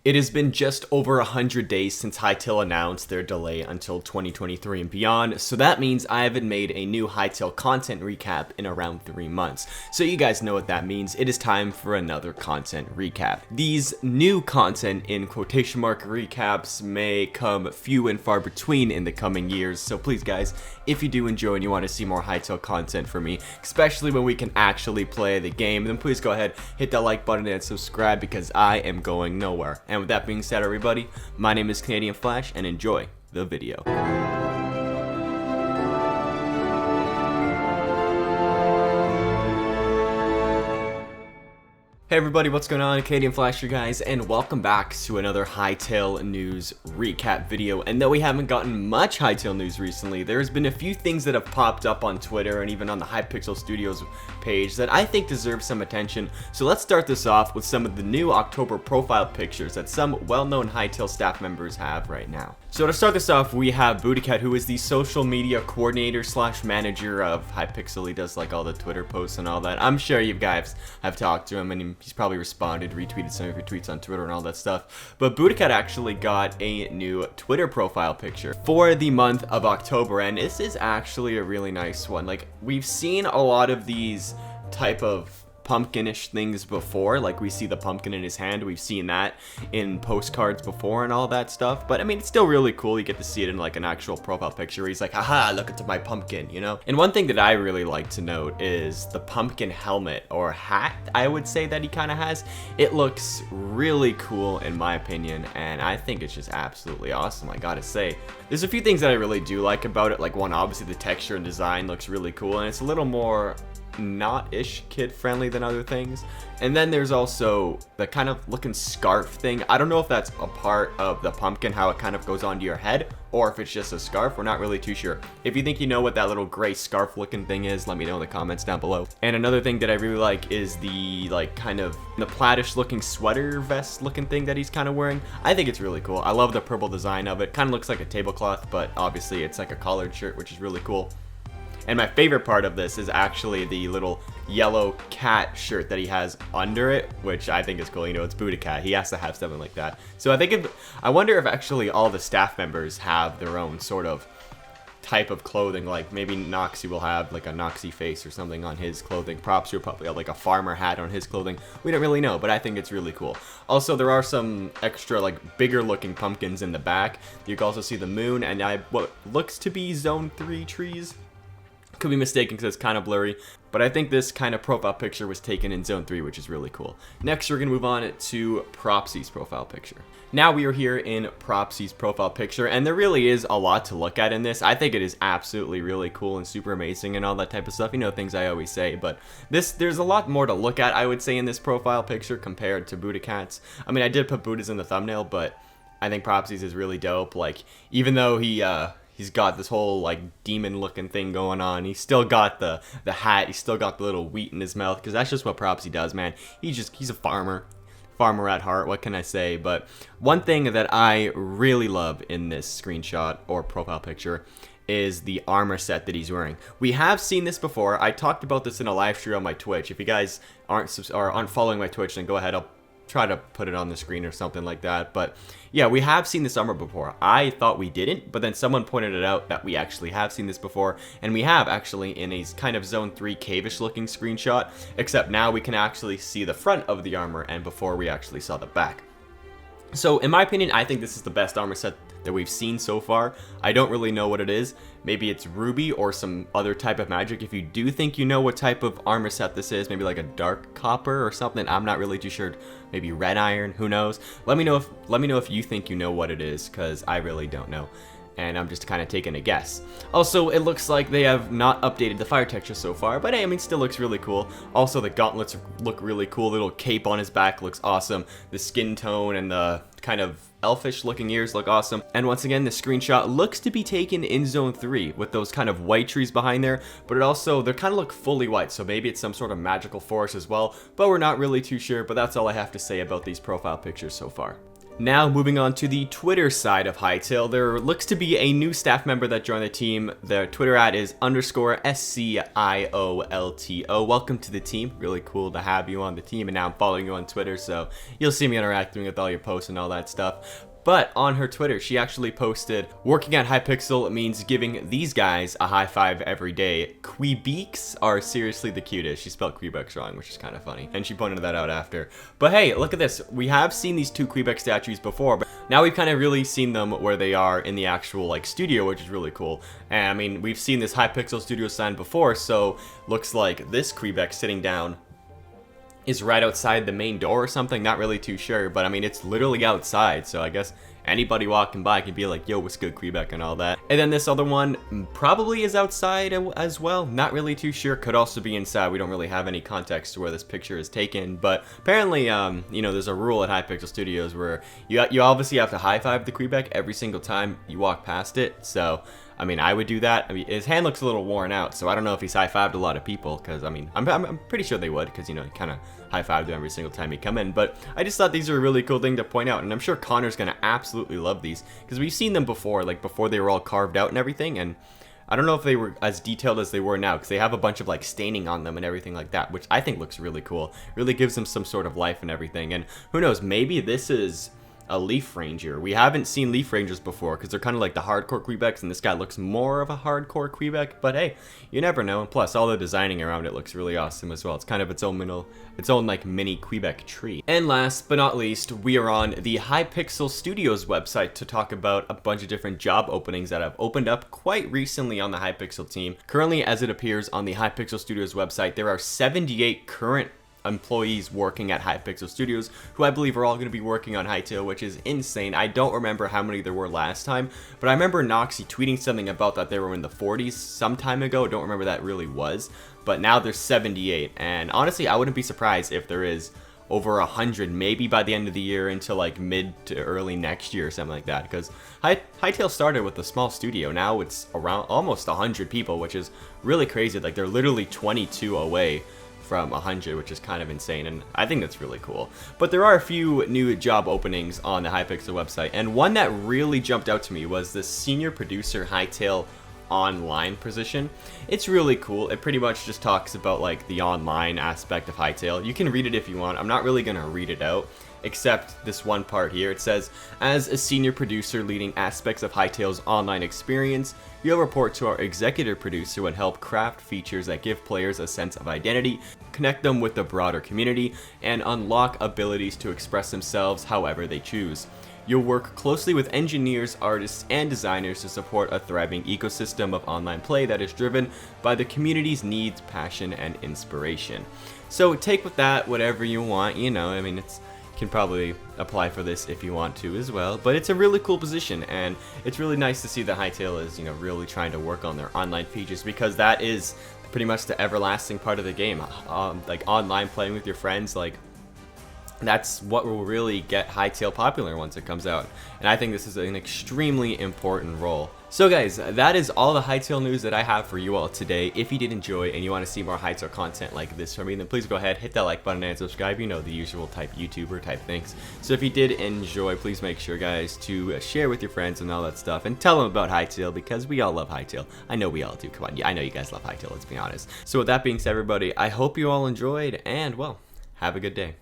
It has been just over 100 days since Hytale announced their delay until 2023 and beyond, so that means I haven't made a new Hytale content recap in around 3 months. So you guys know what that means, it is time for another content recap. These new content in quotation mark recaps may come few and far between in the coming years, so please guys, if you do enjoy and you want to see more Hytale content from me, especially when we can actually play the game, then please go ahead, hit that like button and subscribe because I am going nowhere. And with that being said, everybody, my name is CanadianFlash and enjoy the video. Hey everybody, what's going on? CanadianFlash here guys, and welcome back to another Hytale news recap video. And though we haven't gotten much Hytale news recently, there's been a few things that have popped up on Twitter and even on the Hypixel Studios page that I think deserve some attention. So let's start this off with some of the new October profile pictures that some well-known Hytale staff members have right now. So to start this off, we have Bootycat, who is the social media coordinator slash manager of Hypixel. He does like all the Twitter posts and all that. I'm sure you guys have talked to him and he's probably responded, retweeted some of your tweets on Twitter and all that stuff. But Bootycat actually got a new Twitter profile picture for the month of October, and this is actually a really nice one. Like, we've seen a lot of these type of pumpkinish things before, like we see the pumpkin in his hand, we've seen that in postcards before and all that stuff, but I mean, it's still really cool. You get to see it in like an actual profile picture where he's like, haha, look at my pumpkin, you know? And one thing that I really like to note is the pumpkin helmet or hat, I would say, that he kind of has. It looks really cool in my opinion, and I think it's just absolutely awesome, I gotta say. There's a few things that I really do like about it. Like, one, obviously the texture and design looks really cool, and it's a little more not-ish kid-friendly than other things. And then there's also the kind of looking scarf thing. I don't know if that's a part of the pumpkin, how it kind of goes onto your head, or if it's just a scarf. We're not really too sure. If you think you know what that little gray scarf looking thing is, let me know in the comments down below. And another thing that I really like is the kind of the plaid-ish looking sweater vest looking thing that he's kind of wearing. I think it's really cool. I love the purple design of it. Kind of looks like a tablecloth, but obviously it's like a collared shirt, which is really cool. And my favorite part of this is actually the little yellow cat shirt that he has under it, which I think is cool. You know, it's Bootycat. He has to have something like that. So I wonder if actually all the staff members have their own sort of type of clothing. Like maybe Noxy will have like a Noxy face or something on his clothing. Proxy will probably have like a farmer hat on his clothing. We don't really know, but I think it's really cool. Also, there are some extra like bigger looking pumpkins in the back. You can also see the moon and what looks to be Zone 3 trees. Could be mistaken because it's kind of blurry, but I think this kind of profile picture was taken in Zone 3, which is really cool. Next, we're going to move on to Proxy's profile picture. Now we are here in Proxy's profile picture, and there really is a lot to look at in this. I think it is absolutely really cool and super amazing and all that type of stuff. You know, things I always say, but there's a lot more to look at, I would say, in this profile picture compared to Bootycat's. I mean, I did put Booty's in the thumbnail, but I think Proxy's is really dope. Like, even though he's got this whole like demon looking thing going on, he's still got the hat, he's still got the little wheat in his mouth, because that's just what Proxy does, man. He's a farmer at heart, what can I say? But one thing that I really love in this screenshot or profile picture is the armor set that he's wearing. We have seen this before. I talked about this in a live stream on my Twitch. If you guys aren't following my Twitch, then go ahead, I'll try to put it on the screen or something like that. But yeah, we have seen this armor before. I thought we didn't, but then someone pointed it out that we actually have seen this before, and we have actually in a kind of Zone 3 cave-ish looking screenshot, except now we can actually see the front of the armor, and before we actually saw the back. So in my opinion, I think this is the best armor set that we've seen so far. I don't really know what it is. Maybe it's ruby or some other type of magic. If you do think you know what type of armor set this is, maybe like a dark copper or something, I'm not really too sure. Maybe red iron, who knows? Let me know if you think you know what it is, because I really don't know. And I'm just kind of taking a guess. Also, it looks like they have not updated the fire texture so far, but hey, I mean, still looks really cool. Also, the gauntlets look really cool. The little cape on his back looks awesome. The skin tone and the kind of elfish looking ears look awesome. And once again, the screenshot looks to be taken in Zone 3 with those kind of white trees behind there, but they kind of look fully white, so maybe it's some sort of magical forest as well, but we're not really too sure. But that's all I have to say about these profile pictures so far. Now moving on to the Twitter side of Hytale, there looks to be a new staff member that joined the team. Their Twitter ad is _SCIOLTO. Welcome to the team. Really cool to have you on the team, and now I'm following you on Twitter, so you'll see me interacting with all your posts and all that stuff. But on her Twitter, she actually posted, working at Hypixel means giving these guys a high five every day. Quebecs are seriously the cutest. She spelled Quebecs wrong, which is kind of funny. And she pointed that out after. But hey, look at this. We have seen these two Quebec statues before, but now we've kind of really seen them where they are in the actual like studio, which is really cool. And I mean, we've seen this Hypixel studio sign before, so looks like this Quebec sitting down is right outside the main door or something, not really too sure, but I mean, it's literally outside, so I guess anybody walking by can be like, yo, what's good, Quebec, and all that. And then this other one probably is outside as well, not really too sure, could also be inside. We don't really have any context to where this picture is taken, but apparently, you know, there's a rule at Hypixel Studios where you obviously have to high five the Quebec every single time you walk past it, so I mean, I would do that. I mean, his hand looks a little worn out, so I don't know if he's high-fived a lot of people, because, I mean, I'm pretty sure they would, because, you know, you kind of high-five them every single time you come in, but I just thought these are a really cool thing to point out, and I'm sure Connor's going to absolutely love these, because we've seen them before, like, before they were all carved out and everything, and I don't know if they were as detailed as they were now, because they have a bunch of, like, staining on them and everything like that, which I think looks really cool. Really gives them some sort of life and everything, and who knows, maybe this is a Leaf Ranger. We haven't seen Leaf Rangers before because they're kind of like the hardcore Quebecs, and this guy looks more of a hardcore Quebec, but hey, you never know. And plus, all the designing around it looks really awesome as well. It's kind of its own like mini Quebec tree. And last but not least, we are on the Hypixel Studios website to talk about a bunch of different job openings that have opened up quite recently on the Hypixel team. Currently, as it appears on the Hypixel Studios website, there are 78 current employees working at Hypixel Studios, who I believe are all going to be working on Hytale, which is insane. I don't remember how many there were last time, but I remember Noxy tweeting something about that they were in the 40s some time ago. I don't remember that really was, but now there's 78, and honestly, I wouldn't be surprised if there is over 100, maybe by the end of the year into like mid to early next year or something like that, because Hytale started with a small studio. Now it's around almost 100 people, which is really crazy. Like, they're literally 22 away from 100, which is kind of insane, and I think that's really cool. But there are a few new job openings on the Hypixel website, and one that really jumped out to me was the senior producer Hytale online position. It's really cool. It pretty much just talks about like the online aspect of Hytale. You can read it if you want. I'm not really gonna read it out, except this one part here. It says, as a senior producer leading aspects of Hytale's online experience, you'll report to our executive producer and help craft features that give players a sense of identity, connect them with the broader community, and unlock abilities to express themselves however they choose. You'll work closely with engineers, artists, and designers to support a thriving ecosystem of online play that is driven by the community's needs, passion, and inspiration. So take with that whatever you want, you know, I mean, it's can probably apply for this if you want to as well, but it's a really cool position, and it's really nice to see that Hytale is, you know, really trying to work on their online features, because that is pretty much the everlasting part of the game. Like online playing with your friends, like that's what will really get Hytale popular once it comes out, and I think this is an extremely important role. So guys, that is all the Hytale news that I have for you all today. If you did enjoy and you want to see more Hytale content like this from me, then please go ahead, hit that like button and subscribe. You know, the usual type YouTuber type things. So if you did enjoy, please make sure, guys, to share with your friends and all that stuff, and tell them about Hytale, because we all love Hytale. I know we all do. Come on, I know you guys love Hytale, let's be honest. So with that being said, everybody, I hope you all enjoyed, and well, have a good day.